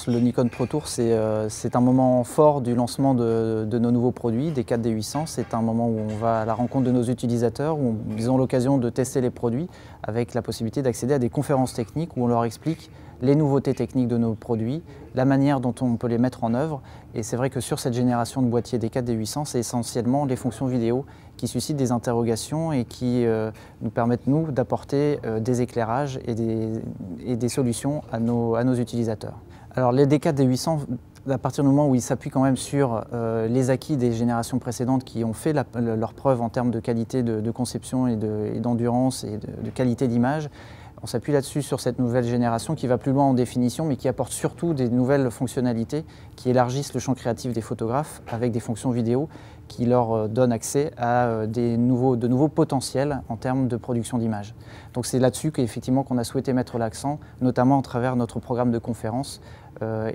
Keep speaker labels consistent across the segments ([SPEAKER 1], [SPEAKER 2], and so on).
[SPEAKER 1] le Nikon Pro Tour, c'est un moment fort du lancement de nos nouveaux produits, des 4D 800. C'est un moment où on va à la rencontre de nos utilisateurs, où ils ont l'occasion de tester les produits avec la possibilité d'accéder à des conférences techniques où on leur explique les nouveautés techniques de nos produits, la manière dont on peut les mettre en œuvre. Et c'est vrai que sur cette génération de boîtiers des 4D 800, c'est essentiellement les fonctions vidéo qui suscitent des interrogations et qui nous permettent, nous, d'apporter des éclairages et des solutions à nos utilisateurs. Alors les D4, D800, à partir du moment où ils s'appuient quand même sur les acquis des générations précédentes qui ont fait leur preuve en termes de qualité de conception et d'endurance et de qualité d'image, on s'appuie là-dessus sur cette nouvelle génération qui va plus loin en définition, mais qui apporte surtout des nouvelles fonctionnalités qui élargissent le champ créatif des photographes avec des fonctions vidéo qui leur donnent accès à de nouveaux potentiels en termes de production d'images. Donc c'est là-dessus qu'effectivement qu'on a souhaité mettre l'accent, notamment à travers notre programme de conférences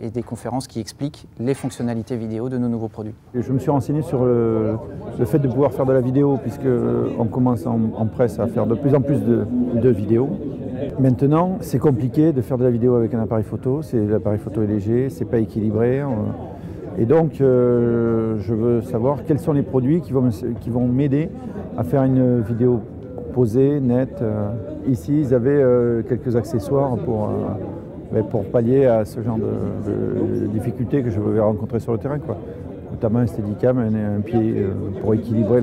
[SPEAKER 1] et des conférences qui expliquent les fonctionnalités vidéo de nos nouveaux produits.
[SPEAKER 2] Je me suis renseigné sur le fait de pouvoir faire de la vidéo, puisqu'on commence en presse à faire de plus en plus de vidéos. Maintenant, c'est compliqué de faire de la vidéo avec un appareil photo. L'appareil photo est léger, c'est pas équilibré. Et donc, je veux savoir quels sont les produits qui vont m'aider à faire une vidéo posée, nette. Ici, ils avaient quelques accessoires pour pallier à ce genre de difficultés que je vais rencontrer sur le terrain, quoi. Notamment un Steadicam, un pied pour équilibrer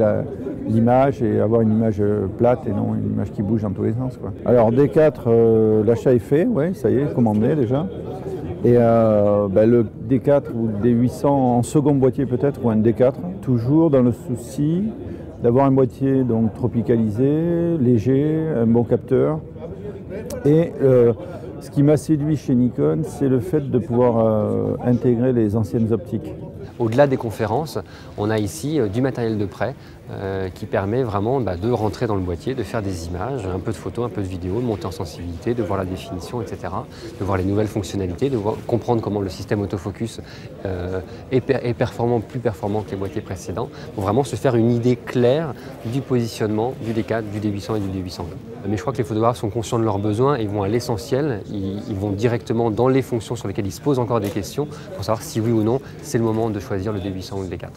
[SPEAKER 2] l'image et avoir une image plate et non une image qui bouge dans tous les sens, quoi. Alors D4, l'achat est fait, ouais, ça y est, commandé déjà. Et le D4 ou D800 en second boîtier peut-être, ou un D4, toujours dans le souci d'avoir un boîtier donc tropicalisé, léger, un bon capteur. Et ce qui m'a séduit chez Nikon, c'est le fait de pouvoir intégrer les anciennes optiques.
[SPEAKER 3] Au-delà des conférences, on a ici du matériel de prêt qui permet vraiment de rentrer dans le boîtier, de faire des images, un peu de photos, un peu de vidéos, de monter en sensibilité, de voir la définition, etc. De voir les nouvelles fonctionnalités, de comprendre comment le système autofocus est plus performant que les boîtiers précédents, pour vraiment se faire une idée claire du positionnement du D4, du D800 et du D800. Mais je crois que les photographes sont conscients de leurs besoins, ils vont à l'essentiel, ils vont directement dans les fonctions sur lesquelles ils se posent encore des questions pour savoir si oui ou non c'est le moment de choisir le D800 ou le D4.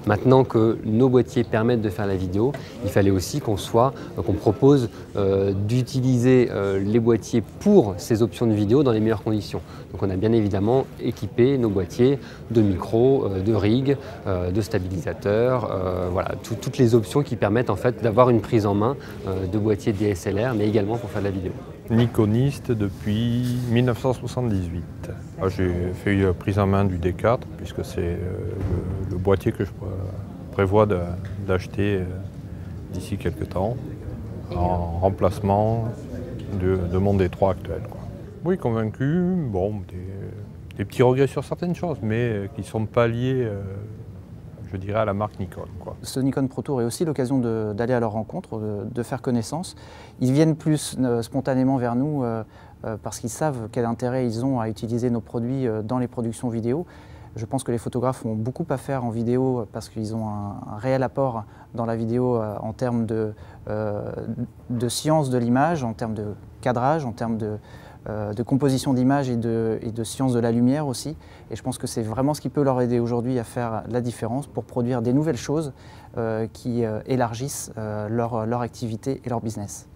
[SPEAKER 3] Maintenant que nos boîtiers permettent de faire la vidéo, il fallait aussi qu'on propose d'utiliser les boîtiers pour ces options de vidéo dans les meilleures conditions. Donc on a bien évidemment équipé nos boîtiers de micros, de rigs, de stabilisateurs, voilà, toutes les options qui permettent en fait d'avoir une prise en main de boîtiers DSLR, mais également pour faire de la vidéo.
[SPEAKER 4] Nikoniste depuis 1978. J'ai fait une prise en main du D4 puisque c'est le boîtier que je prévois d'acheter d'ici quelques temps en remplacement de mon D3 actuel, quoi. Oui, convaincu, bon, des petits regrets sur certaines choses, mais qui ne sont pas liés, je dirais, à la marque Nikon, quoi.
[SPEAKER 1] Ce Nikon Pro Tour est aussi l'occasion d'aller à leur rencontre, de faire connaissance. Ils viennent plus spontanément vers nous parce qu'ils savent quel intérêt ils ont à utiliser nos produits dans les productions vidéo. Je pense que les photographes ont beaucoup à faire en vidéo parce qu'ils ont un réel apport dans la vidéo en termes de science de l'image, en termes de cadrage, en termes de composition d'image et de science de la lumière aussi. Et je pense que c'est vraiment ce qui peut leur aider aujourd'hui à faire la différence pour produire des nouvelles choses qui élargissent leur activité et leur business.